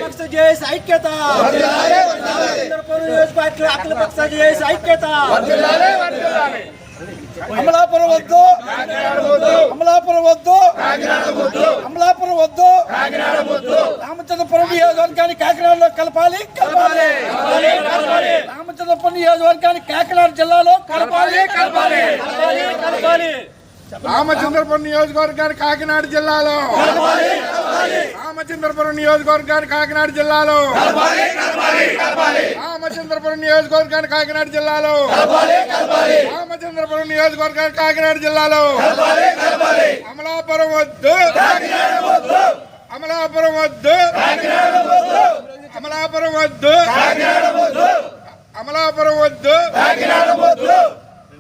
పక్ష జేఏసీ ఐక్యత, అఖిల పక్ష జేఏసీ ఐక్యత. అమలాపురం వద్దు, అమలాపురం వద్దు, అమలాపురం వద్దు, రామచంద్రపురం నియోజకవర్గాన్ని కాకినాడలో కలపాలి, కలపాలి. రామచంద్రపురం నియోజకవర్గాన్ని కాకినాడ జిల్లాలో కలపాలి, కలపాలి, కలపాలి. రామచంద్రపురం నియోజకవర్గాన్ని కాకినాడ జిల్లాలో, రామచంద్రపురం నియోజకవర్గాన్ని కాకినాడ జిల్లాలో, రామచంద్రపురం నియోజకవర్గాన్ని కాకినాడ జిల్లాలో, రామచంద్రపురం నియోజకవర్గాన్ని కాకినాడ జిల్లాలో. అమలాపురం వద్దు, అమలాపురం వద్దు, అమలాపురం వద్దు, అమలాపురం వద్దు.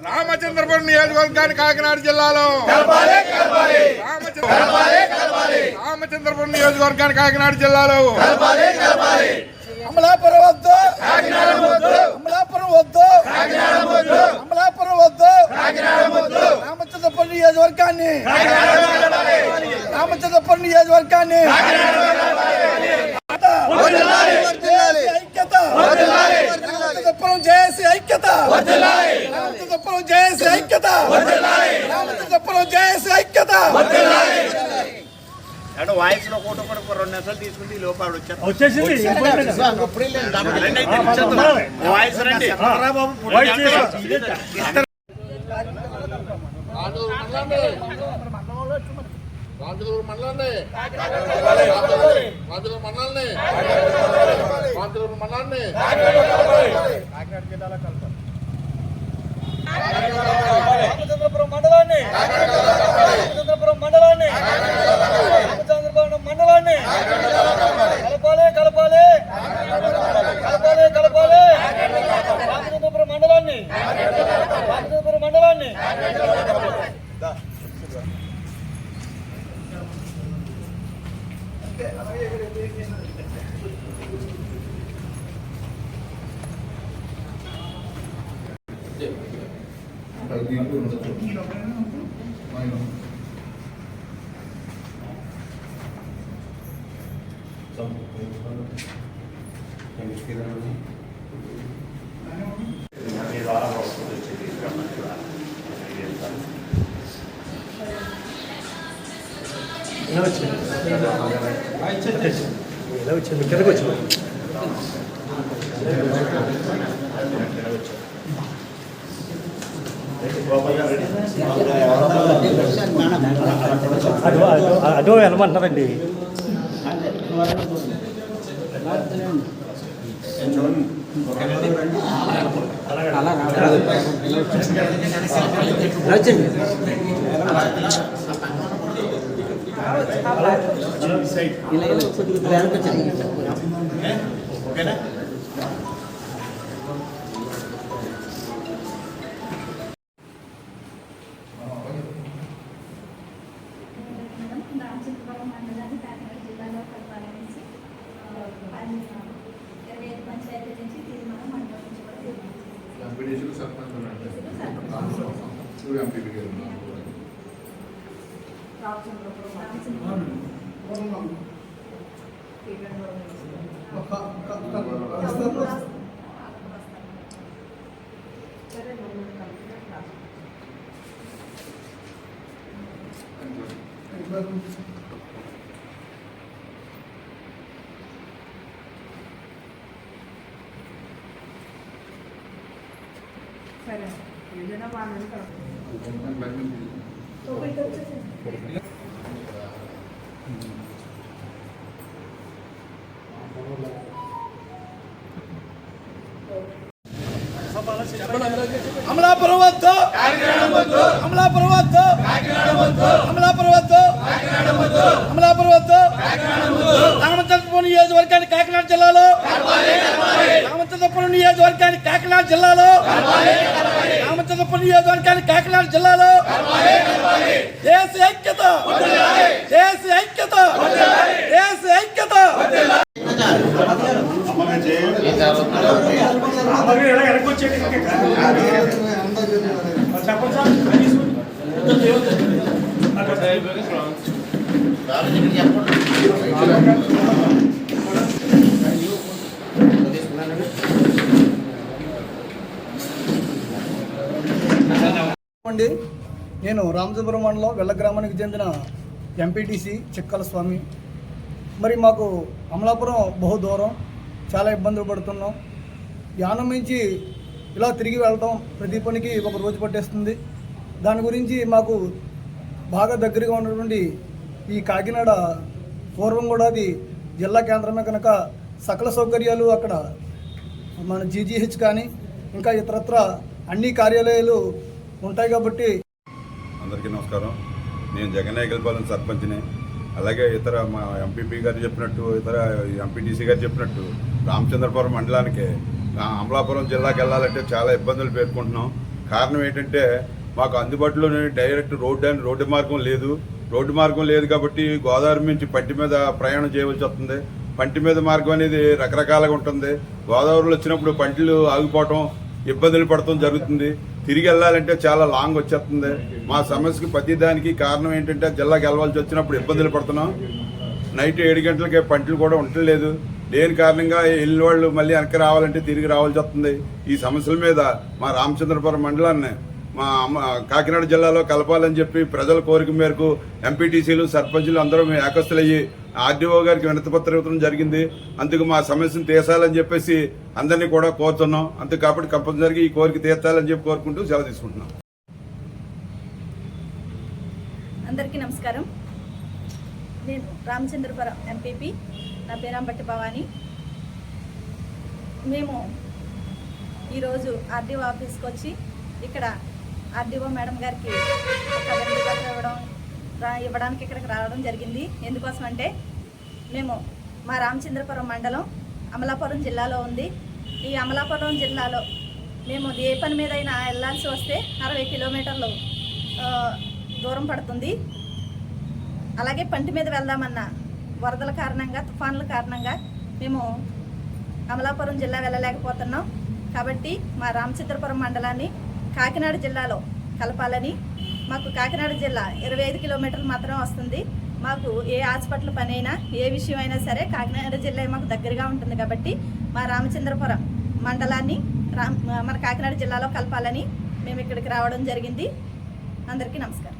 రామచంద్రపురం నియోజకవర్గాన్ని కాకినాడ జిల్లాలో, రామచంద్రపురం నియోజకవర్గాన్ని కాకినాడ జిల్లాలో. అమలాపురం వద్దు, అమలాపురం వద్దు, అమలాపురం వద్దు, రామచంద్రపురం నియోజకవర్గాన్ని, రామచంద్రపురం నియోజకవర్గాన్ని ఐక్యత, రామచంద్రపురం జేఏసీ ఐక్యత, రామచంద్రపురం జేఏసీ ఐక్యత, రామచంద్రపురం జేఏసీ ఐక్యత. వాయిస్ లో ఫోటో కూడా 2 నిమిషాలు తీసుకుంటే లోపల వచ్చేసింది. వాయిస్ రండి రామచంద్రపురం మండలాన్ని, రామచంద్రపురం మండలాన్ని, రామచంద్రపురం మండలాన్ని కలపాలి, కలపాలి, కలపాలి, కలపాలి. రామచంద్రపురం మండలాన్ని, రామచంద్రపురం మండలాన్ని. అదో వెళ్ళమంటారండి. ఓకేనా? రామచంద్రపురం మండలాన్ని కాకినాడ జిల్లాలో కలపాలనేసి 25 పంచాయతీ నుంచి తీర్మానం మండలించబడి సరే ఏదైనా వాళ్ళని అమలాపురం వద్దు, అమలాపురం వద్దు, అమలాపురం వద్దు, అమలాపురం వద్దు. రామచంద్రపురం నియోజకవర్గాన్ని కాకినాడ జిల్లాలో, రామచంద్రపురం నియోజకవర్గాన్ని కాకినాడ జిల్లాలో, రామచంద్రపురం నియోజకవర్గాన్ని కాకినాడ జిల్లాలో. దేశ ఐక్యత, దేశ ఐక్యత, దేశ ఐక్యత. చెప్పండి సార్. అండి, నేను రామచంద్రపురం మండలం వెల్ల గ్రామానికి చెందిన ఎంపీటీసీ చిక్కల స్వామి. మరి మాకు అమలాపురం బహు దూరం, చాలా ఇబ్బందులు పడుతున్నాం. యానం నుంచి ఇలా తిరిగి వెళ్ళటం ప్రతి పనికి ఒక రోజు పట్టేస్తుంది. దాని గురించి మాకు బాగా దగ్గరగా ఉన్నటువంటి ఈ కాకినాడ పూర్వం కూడా అది జిల్లా కేంద్రమే కనుక సకల సౌకర్యాలు అక్కడ మన జీజీహెచ్ కానీ ఇంకా ఇతరత్ర అన్ని కార్యాలయాలు ఉంటాయి కాబట్టి. అందరికీ నమస్కారం. నేను జగన్నాయకల్పాలెం సర్పంచ్ని. అలాగే ఇతర మా ఎంపీపీ గారు చెప్పినట్టు, ఇతర ఎంపీటీసీ గారు చెప్పినట్టు రామచంద్రపురం మండలానికి అమలాపురం జిల్లాకి వెళ్ళాలంటే చాలా ఇబ్బందులు పేర్కొంటున్నాం. కారణం ఏంటంటే మాకు అందుబాటులోనే డైరెక్ట్ రోడ్డు మార్గం లేదు. రోడ్డు మార్గం లేదు కాబట్టి గోదావరి నుంచి పంటి మీద ప్రయాణం చేయవలసి వస్తుంది. పంటి మీద మార్గం అనేది రకరకాలుగా ఉంటుంది. గోదావరిలో వచ్చినప్పుడు పంటలు ఆగిపోవటం, ఇబ్బందులు పడటం జరుగుతుంది. తిరిగి వెళ్ళాలంటే చాలా లాంగ్ వచ్చేస్తుంది. మా సమస్యకి ప్రతిదానికి కారణం ఏంటంటే జిల్లాకి వెళ్ళవలసి వచ్చినప్పుడు ఇబ్బందులు పడుతున్నాం. నైట్ 7 గంటలకే పంటలు కూడా ఉండలేదు. లేని కారణంగా వెళ్ళిన వాళ్ళు మళ్ళీ వెనక్కి రావాలంటే తిరిగి రావాల్సి వస్తుంది. ఈ సమస్యల మీద మా రామచంద్రపురం మండలాన్ని మా కాకినాడ జిల్లాలో కలపాలని చెప్పి ప్రజల కోరిక మేరకు ఎంపీటీసీలు, సర్పంచులు అందరూ ఏకస్తులయ్యి ఆర్డీఓ గారికి వినతిపత్రం ఇవ్వడం జరిగింది. అందుకు మా సమస్యను తీర్చాలని చెప్పేసి అందరినీ కూడా కోరుతున్నాం. అందుకు కాబట్టి కంపల్సరీగా ఈ కోరిక తీర్చాలని చెప్పి కోరుకుంటూ సెలవు తీసుకుంటున్నాం. అందరికీ నమస్కారం. నేను రామచంద్రపురం ఎంపీపీ, నా పేరు అంబట్టి భవాని. మేము ఈరోజు ఆర్డీఓ ఆఫీస్కి వచ్చి ఇక్కడ ఆర్డీఓ మేడం గారికి ఒక వినతిపత్రం ఇవ్వడానికి ఇక్కడికి రావడం జరిగింది. ఎందుకోసం అంటే మేము మా రామచంద్రపురం మండలం అమలాపురం జిల్లాలో ఉంది. ఈ అమలాపురం జిల్లాలో మేము ఏ పని మీద అయినా వెళ్ళాల్సి వస్తే 60 కిలోమీటర్లు దూరం పడుతుంది. అలాగే పంటి మీద వెళ్దామన్నా వరదల కారణంగా, తుఫాన్ల కారణంగా మేము అమలాపురం జిల్లా వెళ్ళలేకపోతున్నాం. కాబట్టి మా రామచంద్రపురం మండలాన్ని కాకినాడ జిల్లాలో కలపాలని, మాకు కాకినాడ జిల్లా 25 కిలోమీటర్లు మాత్రం వస్తుంది. మాకు ఏ హాస్పిటల్ పని అయినా, ఏ విషయం అయినా సరే కాకినాడ జిల్లా మాకు దగ్గరగా ఉంటుంది. కాబట్టి మా రామచంద్రపురం మండలాన్ని మన కాకినాడ జిల్లాలో కలపాలని మేము ఇక్కడికి రావడం జరిగింది. అందరికీ నమస్కారం.